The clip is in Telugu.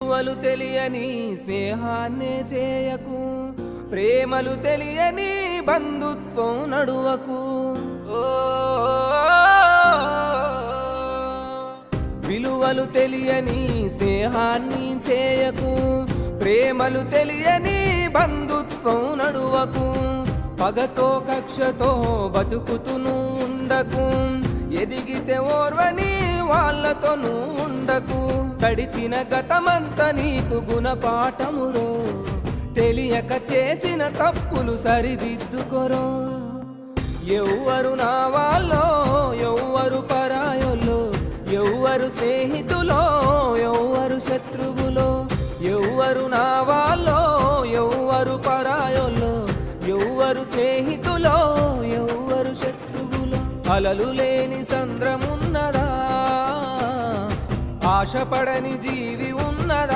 విలువలు తెలియని స్నేహాన్నే చేయకు, ప్రేమలు తెలియని బంధుత్వం నడువకు. విలువలు తెలియని స్నేహాన్ని చేయకు, ప్రేమలు తెలియని బంధుత్వం నడువకు. పగతో కక్షతో బతుకుతును ఉండకు, ఎదిగితే ఓర్వని వాళ్ళతోనూ ఉండకు. గడిచిన గతమంతా నీకు గుణపాఠమురో, తెలియక చేసిన తప్పులు సరిదిద్దుకొరో. ఎవ్వరు నా వాళ్ళో ఎవ్వరు పరాయోలో, ఎవ్వరు స్నేహితులో ఎవ్వరు శత్రువులో. ఎవ్వరు నా వాళ్ళో ఎవ్వరు పరాయోలో, ఎవ్వరు స్నేహితులో ఎవ్వరు శత్రువులో. అలలు లేని సంద్రమున్నదా, ఆశపడని జీవి